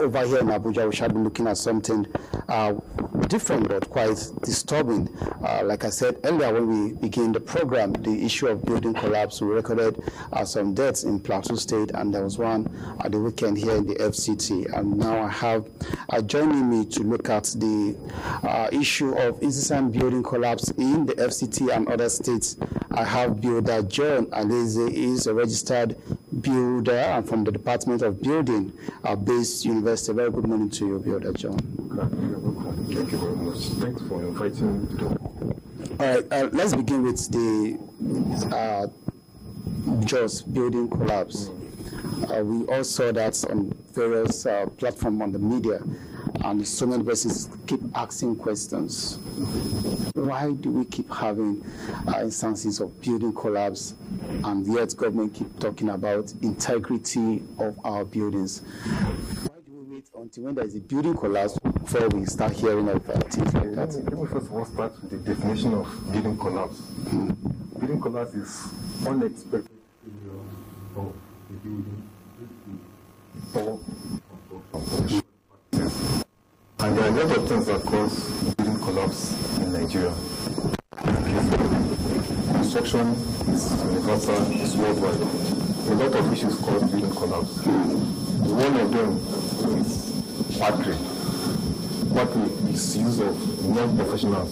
over here in Abuja, we shall be looking at something different but quite disturbing. Like I said earlier when we began the program, the issue of building collapse, we recorded some deaths in Plateau State, and there was one at the weekend here in the FCT. And now I have joining me to look at the issue of incessant building collapse in the FCT and other states. I have Builder John Aleze. He is a registered builder and from the Department of Building, Based University. Very good morning to you, Builder John. Thank you very much. Thanks for inviting me. All right, let's begin with the Jos building collapse. We all saw that on various platforms on the media, and so many persons keep asking questions. Why do we keep having instances of building collapse, and yet government keep talking about integrity of our buildings? Why do we wait until when there is a building collapse before we start hearing of things like that? Let me first of all start with the definition of building collapse. Building collapse is unexpected failure of the building or and there are a lot of things that cause building collapse in Nigeria. Construction is universal, it's worldwide. A lot of issues cause building collapse. One of them is factory. Factory is use of non-professionals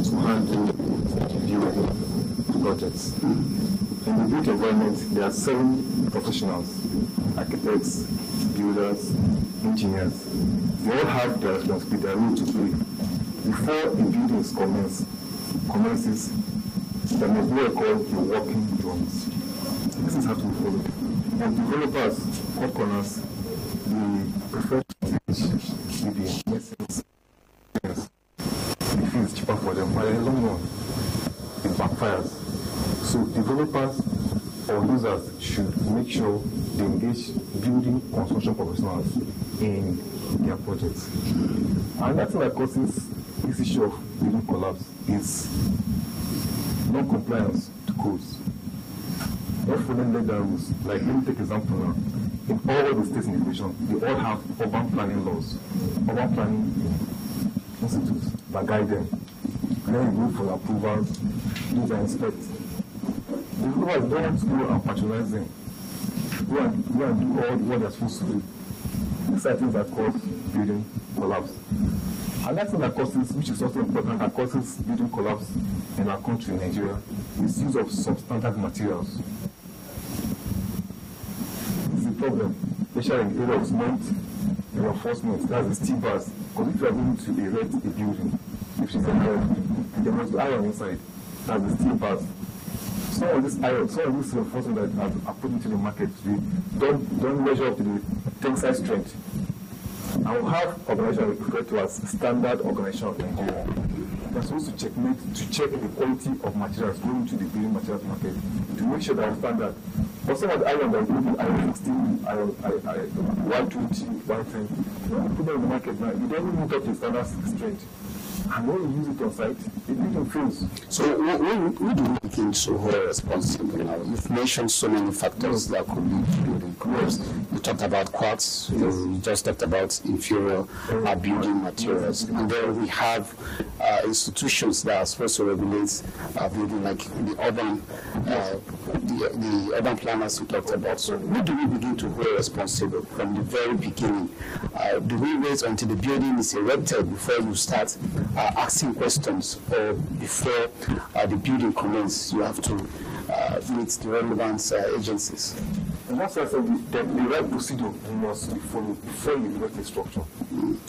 to handle building projects. In the built environment, there are 7 professionals: architects, builders, engineers. They all have their responsibility, their role to play. Before a building commences, there must be a call to working drawings. This is how to be followed. And developers, workers, they prefer to teach with the lessons. They feel it's cheaper for them, but in the long run, it backfires. So developers or users should make sure they engage building construction professionals in their projects. And that's what causes this issue of building collapse is non-compliance to codes. Not following legal rules. Like, let me take an example now. In all the states in the nation, they all have urban planning laws, urban planning institutes that guide them. And then you go for approvals, do and inspect. The developers don't want to go and patronize them. Go and do all what they're supposed to do. These are things that cause building collapse. And that's thing that causes, which is also important, that causes building collapse in our country, Nigeria, is use of substandard materials. It's a problem, especially in the area of cement, reinforcement, that's the steel bars. Because if you are going to erect a building, if it's an iron, there must be iron inside, that's the steel bars. Some of this iron, some of this reinforcement that are put into the market today don't measure up to the tensile strength. I will have organizations referred to as standard organization of Nigeria. They're supposed to check the quality of materials going into the building materials market to make sure that standard. But some of the iron that you put iron 16, iron 120, 110, you don't put them in the market now. You don't even meet up to standard strength. And when you use it on site, the building fails. So when do we begin to hold responsible now? You've mentioned so many factors that could lead to building collapse. You talked about quartz, you just talked about inferior building materials. And then we have institutions that are supposed to regulate building, like the urban planners we talked about. So when do we begin to hold responsible from the very beginning? Do we wait until the building is erected before you start asking questions, or before the building commences, you have to meet the relevant agencies? And that's why I said the right procedure must be followed before you erect a structure.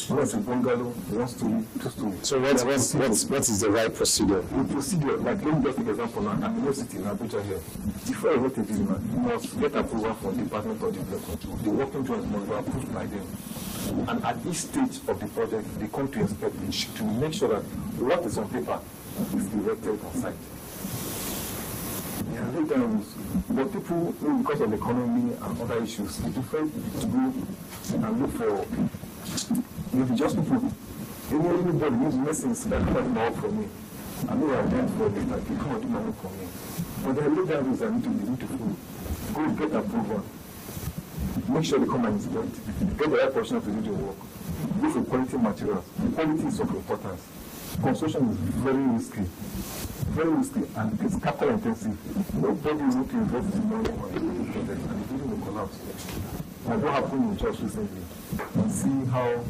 Once a bungalow, 1 story, 2 stories. So what is the right procedure? The procedure, like let me just take an example now. I'm in the city in Abuja here. Before you erect a building, you must get approval from the Department of Development Control. The working drawings must be approved by them. And at each stage of the project, they come to inspect it to make sure that what is on paper is erected on site. Yeah, but people, because of the economy and other issues, they prefer to go and look for just people. Anybody needs medicines that come and do my work for me. I know I'm meant for it, like, you come and do my work for me. But there are legal rules that need to follow. Go get approval. make sure they come and inspect, get the right professional to do the work. Go for quality materials. Quality is of importance. Construction is very risky, and it's capital intensive. Nobody will to invest in money on a project, and the building will collapse. Like what happened in church recently, and seeing how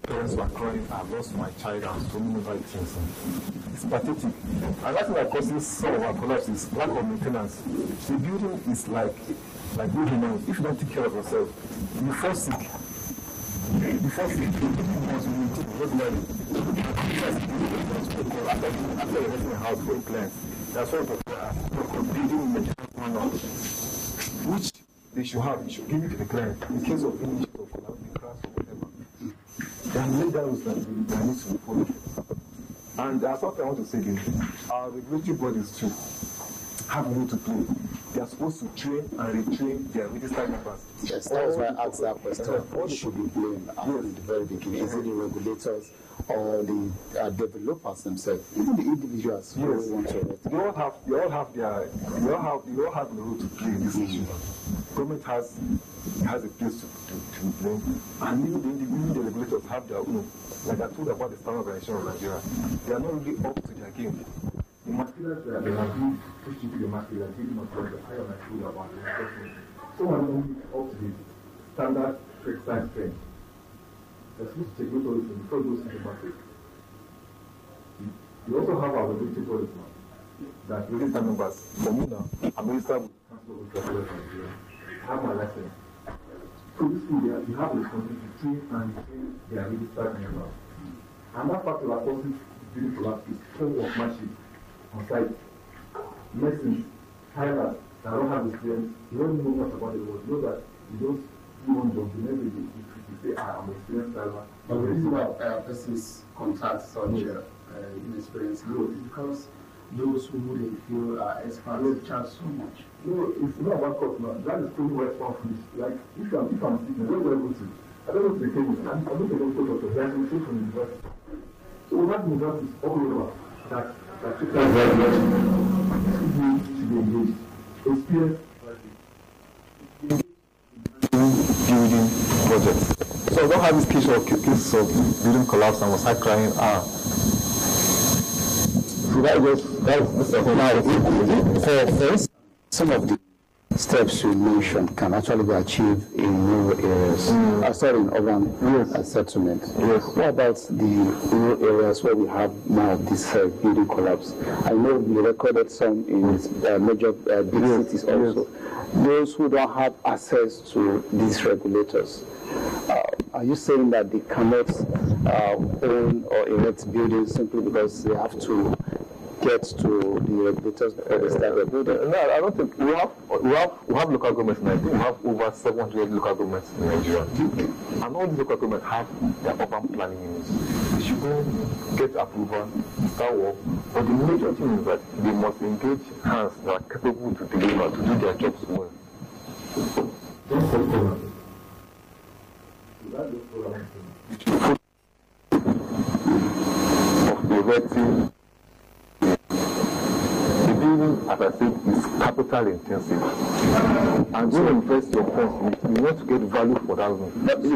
parents were crying, I lost my child, and so many other things. It's pathetic. And that's what causes some of our collapse is lack of maintenance. The building is like good human. If you don't take care of yourself, you fall sick. You fall sick. You must maintain regularly. After you're renting a house for a client, that's why building maintenance manual, which they should have. You should give it to the client in case of any issue of collapsing cracks or whatever. There are laid down that they need to be followed. And that's what I want to say again. Our regulatory bodies too have a role to play. They are supposed to train and retrain their registered members. Yes, that was why I asked that question. What should be blamed in the very beginning? Is it the regulators or the developers themselves, even the individuals who want to rent? They all have the role to play in this issue. Government has a place to blame, and even the regulators have their own. Like I told about the Standard Organization of Nigeria, they are not really up to their game. The materials that they have been pushed into the market are giving us the higher material about the enforcement. Some are not up to the standard trade size trend. They're supposed to take note of it before it goes into the market. We also have our regulatory bodies now that register members. For me now, I'm registered with Council of Ultrasound Nigeria. I have my license. So this thing, you have the responsibility to train and train their registered members. And that part of our policy building collapse is full of workmanship on site. Medicine, pilots that don't have experience, you don't know much about the world. You know that you don't do one job, you never do. You say, I'm an experienced driver. But the reason why a person's contract such inexperienced growth is because those who they feel are experts charge so much. No, it's not about cost now. That is totally where it's from. Like, if I'm sick, where do I go to? I don't go to the clinic. I don't go to the doctor. There's a mistake from the university. So we have universities all over that should be engaged. Experience building projects. So I don't have this case of building collapse and was I crying, So that's for some of the steps you mentioned can actually be achieved in rural areas, in urban settlement. Yes. What about the rural areas where we have more of this building collapse? I know we recorded some in major big cities also. Those who don't have access to these regulators, are you saying that they cannot own or erect buildings simply because they have to get to the regulators before they start the building? No, I don't think we have local governments in Nigeria. We have over 700 local governments in Nigeria. And all these local governments have their urban planning units. They should go get approval, start work. But the major thing is that they must engage hands that are capable to deliver, to do their jobs well. Don't fall of erecting as I said, is capital intensive. And when you invest your funds, you want to get value for that one.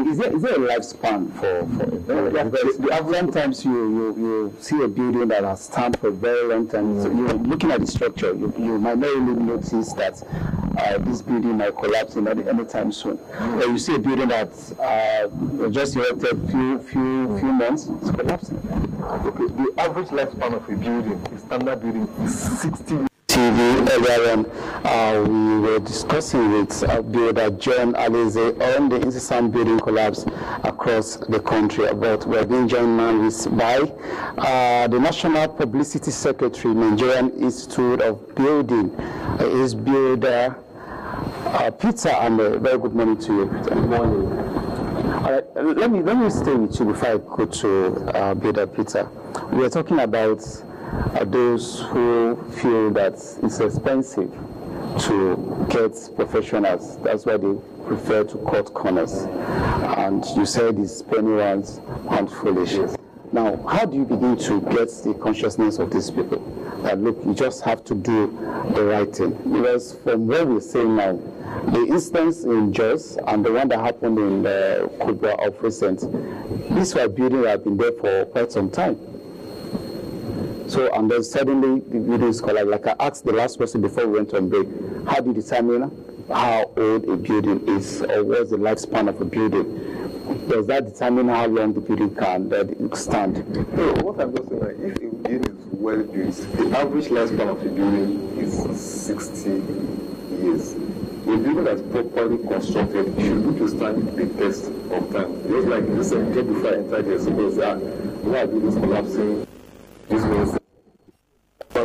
Is there a lifespan for a very sometimes you see a building that has stand for a very long time. So you're looking at the structure, you might not really notice that this building might collapse anytime soon. Or you see a building that's just erected few months, it's collapsing. Okay, the average lifespan of a building, a standard building, is 60 years. TV earlier on, we were discussing with builder John Alize on the incessant building collapse across the country. But we are being joined now by the National Publicity Secretary, Nigerian Institute of Building, is builder Peter. And very good morning to you, Peter. Good morning. All right, let me stay with you before I go to builder Peter. We are talking about those who feel that it's expensive to get professionals. That's why they prefer to cut corners. And you said it's penny rounds and foolish. Now, how do you begin to get the consciousness of these people that, look, you just have to do the right thing? Because from what we're saying now, the instance in Jos and the one that happened in Kubwa of recent, these were buildings that have been there for quite some time. So, and then suddenly the buildings collapse. Like I asked the last person before we went on break, how do you determine how old a building is, or what's the lifespan of a building? Does that determine how long the building can stand? So what I'm just saying, like, if a building is well built, the average lifespan of a building is 60 years. A building that's properly constructed should be to stand the test of time. Just like this just before I entered here, suppose why buildings collapsing, this was if a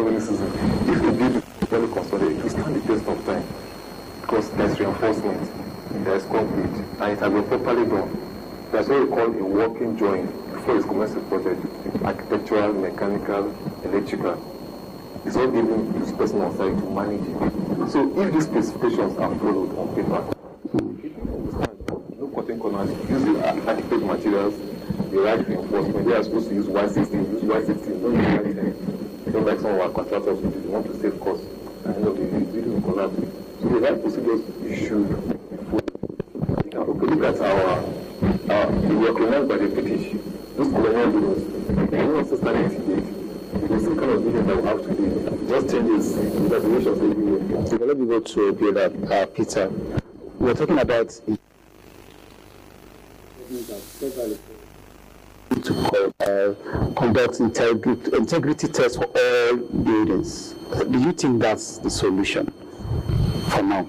building is properly constructed, it will stand the test of time. Because there's reinforcement, there's concrete, and it has been properly done. That's what we call a working drawing before it's commenced project. Architectural, mechanical, electrical. It's not given to this person on site to manage it. So if these specifications are followed on paper, people understand, no cutting corners, use the architect materials, the right reinforcement. They are supposed to use Y16, use Y16, don't use Y10. Don't like some of our contractors who want to save costs. And end of the day, it will collapse. So the right procedures should be followed. You can look at we were colonized by the British. Those colonial buildings, they don't understand it. Because the kind of building that we have today just changes the definitions everywhere. So let me go to Builder Peter. We're talking about to conduct integrity tests for all buildings. Do you think that's the solution for now?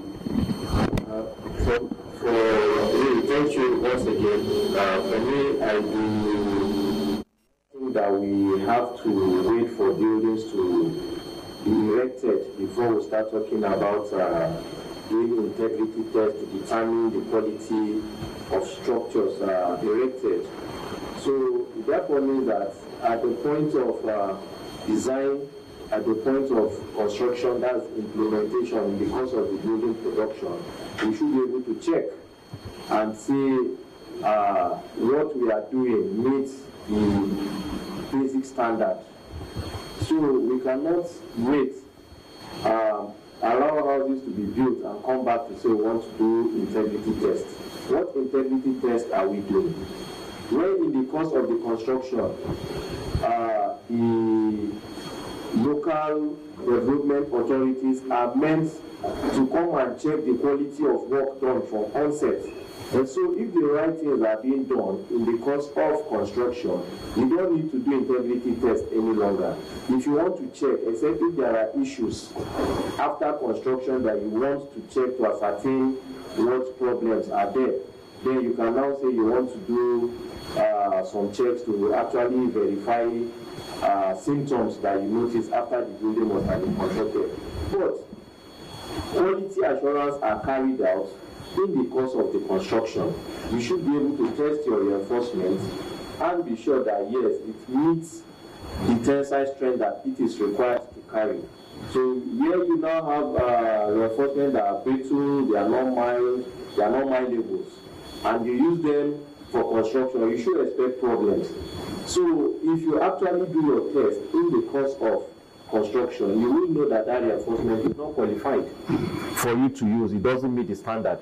Thank you once again. For me, I do think that we have to wait for buildings to be erected before we start talking about doing integrity tests to determine the quality of structures erected. So that means that at the point of design, at the point of construction, that's implementation because of the building production, we should be able to check and see what we are doing meets the basic standard. So we cannot wait, allow houses to be built and come back to say we want to do integrity tests. What integrity tests are we doing? When in the course of the construction, the local development authorities are meant to come and check the quality of work done from onset. And so if the right things are being done in the course of construction, you don't need to do integrity tests any longer. If you want to check, except if there are issues after construction that you want to check to ascertain what problems are there, then you can now say you want to do some checks to actually verify symptoms that you notice after the building was constructed. But quality assurance are carried out in the course of the construction. You should be able to test your reinforcement and be sure that yes, it meets the tensile strength that it is required to carry. So here you now have reinforcement that are brittle, they are not malleable, and you use them for construction, you should expect problems. So if you actually do your test in the course of construction, you will know that that reinforcement is not qualified for you to use. It doesn't meet the standard.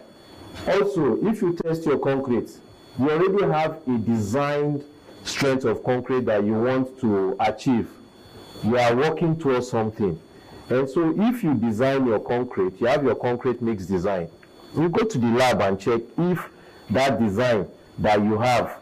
Also, if you test your concrete, you already have a designed strength of concrete that you want to achieve. You are working towards something. And so if you design your concrete, you have your concrete mix design. You go to the lab and check if that design that you have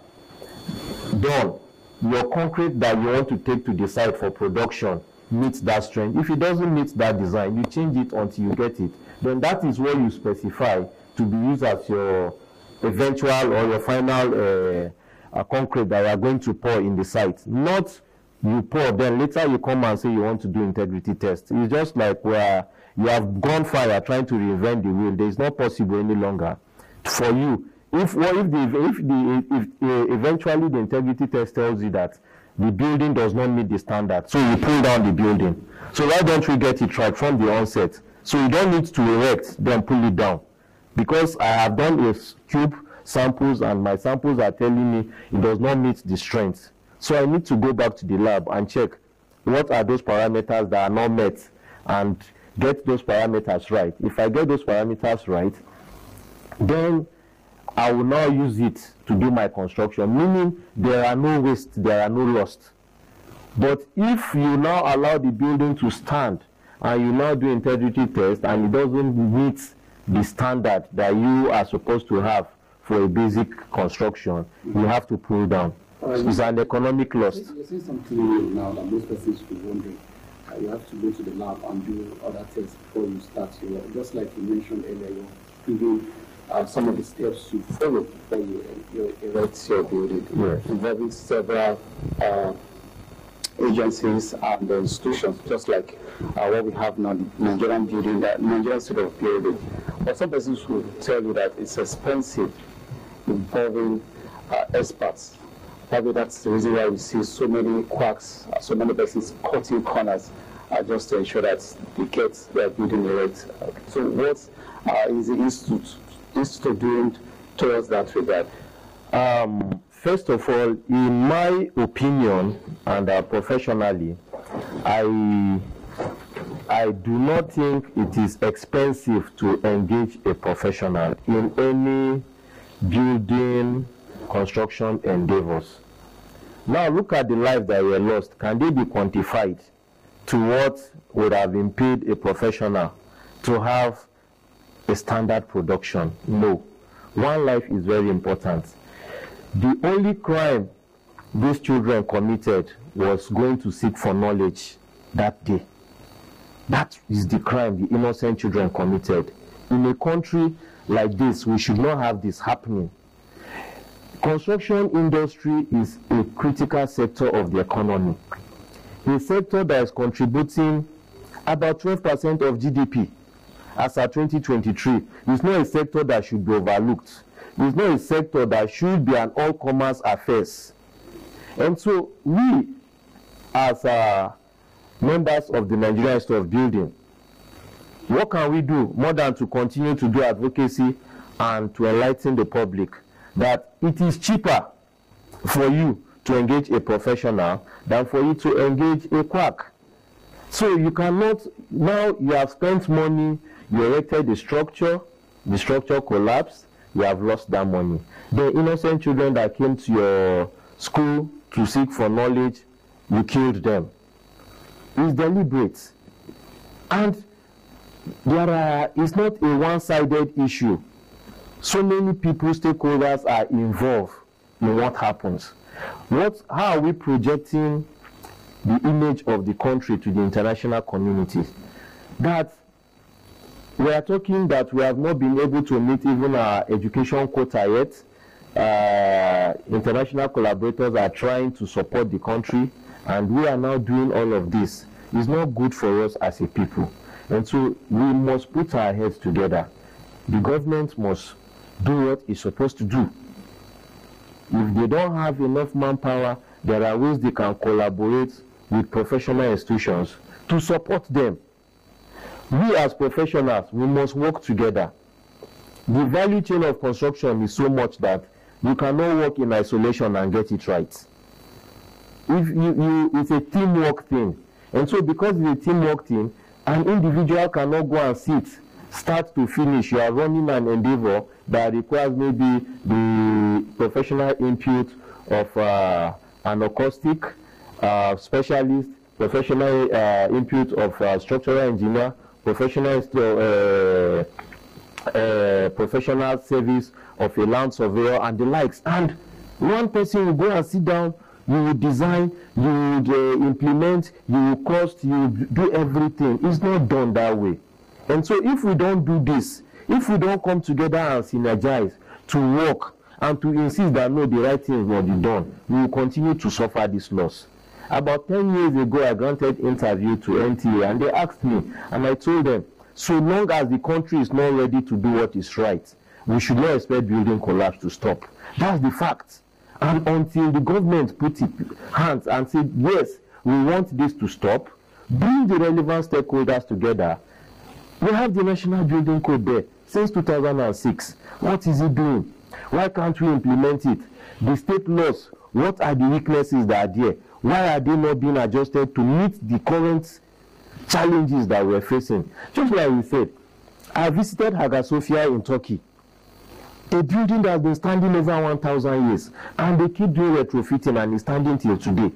done, your concrete that you want to take to the site for production meets that strength. If it doesn't meet that design, you change it until you get it. Then that is what you specify to be used as your eventual or your final concrete that you are going to pour in the site. Not you pour, then later you come and say you want to do integrity test. It's just like where you have gone fire trying to reinvent the wheel. It's not possible any longer for you. If eventually the integrity test tells you that the building does not meet the standard, so you pull down the building. So why don't we get it right from the onset? So you don't need to erect, then pull it down. Because I have done a cube samples and my samples are telling me it does not meet the strength. So I need to go back to the lab and check what are those parameters that are not met and get those parameters right. If I get those parameters right, then I will now use it to do my construction, meaning there are no waste, there are no loss. But if you now allow the building to stand and you now do integrity test and it doesn't meet the standard that you are supposed to have for a basic construction, you have to pull down. It's an economic loss. You're saying something now that most persons should be wondering. You have to go to the lab and do other tests before you start your work. Just like you mentioned earlier, you're giving some of the steps you follow before you erect your building, involving several agencies and institutions, just like what we have now, the Nigerian building, that Nigerian state of building. But some persons will tell you that it's expensive, involving experts. Probably that's the reason why we see so many quacks, so many persons cutting corners just to ensure that they get their building erect. So what is the institute doing towards that regard? First of all, in my opinion and professionally, I do not think it is expensive to engage a professional in any building construction endeavors. Now look at the lives that were lost. Can they be quantified to what would have been paid a professional to have a standard production? No. One life is very important. The only crime these children committed was going to seek for knowledge that day. That is the crime the innocent children committed. In a country like this, we should not have this happening. Construction industry is a critical sector of the economy. A sector that is contributing about 12% of GDP as of 2023. It's not a sector that should be overlooked. It's not a sector that should be an all-commerce affairs. And so we, as members of the Nigerian Institute of Building, what can we do more than to continue to do advocacy and to enlighten the public that it is cheaper for you to engage a professional than for you to engage a quack. So you cannot, now you have spent money, you erected the structure collapsed, you have lost that money. The innocent children that came to your school to seek for knowledge, you killed them. It's deliberate. And it's not a one-sided issue. So many people, stakeholders are involved in what happens. How are we projecting the image of the country to the international community? That we are talking that we have not been able to meet even our education quota yet. International collaborators are trying to support the country, and we are now doing all of this. It's not good for us as a people. And so we must put our heads together. The government must do what it's supposed to do. If they don't have enough manpower, there are ways they can collaborate with professional institutions to support them. We as professionals, we must work together. The value chain of construction is so much that you cannot work in isolation and get it right. It's a teamwork thing. And so because it's a teamwork thing, an individual cannot go and sit start to finish. You are running an endeavor that requires maybe the professional input of an acoustic specialist, professional input of structural engineer, professional service of a land surveyor and the likes. And one person will go and sit down, you will design, you will implement, you will cost, you will do everything. It's not done that way. And so if we don't do this, if we don't come together and synergize to work and to insist that no, the right thing will be done, we will continue to suffer this loss. About 10 years ago, I granted interview to NTA and they asked me, and I told them, so long as the country is not ready to do what is right, we should not expect building collapse to stop. That's the fact. And until the government put its hands and said, yes, we want this to stop, bring the relevant stakeholders together. We have the National Building Code there since 2006. What is it doing? Why can't we implement it? The state laws What are the weaknesses that are there? Why are they not being adjusted to meet the current challenges that we're facing? Just like we said, I visited Hagia Sophia in Turkey, a building that has been standing over 1,000 years, and they keep doing retrofitting and is standing till today.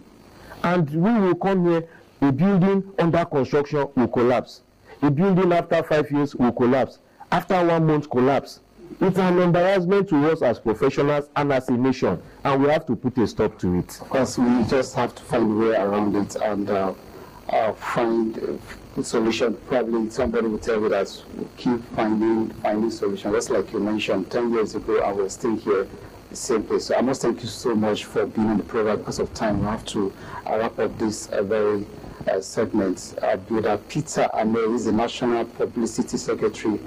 And we will come here, a building under construction will collapse. A building after 5 years will collapse. After 1 month collapse. It's an embarrassment to us as professionals and as a nation, and we have to put a stop to it. Of course, we just have to find a way around it and find a solution. Probably somebody will tell you that we keep finding solutions. Just like you mentioned, 10 years ago, and we're still here, the same place. So I must thank you so much for being on the program. Because of time, we have to wrap up this very segment. Builder Peter Ame is the National Publicity Secretary,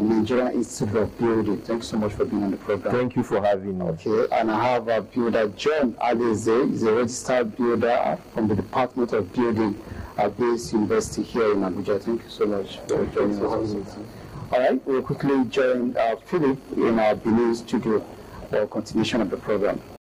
Nigerian Institute of Building. Thanks so much for being on the program. Thank you for having me. Okay, and I have Builder John Adeze. He's a registered builder from the Department of Building at Base University here in Abuja. Thank you so much for joining us. All right, we'll quickly join Philip in our Benin studio for continuation of the program.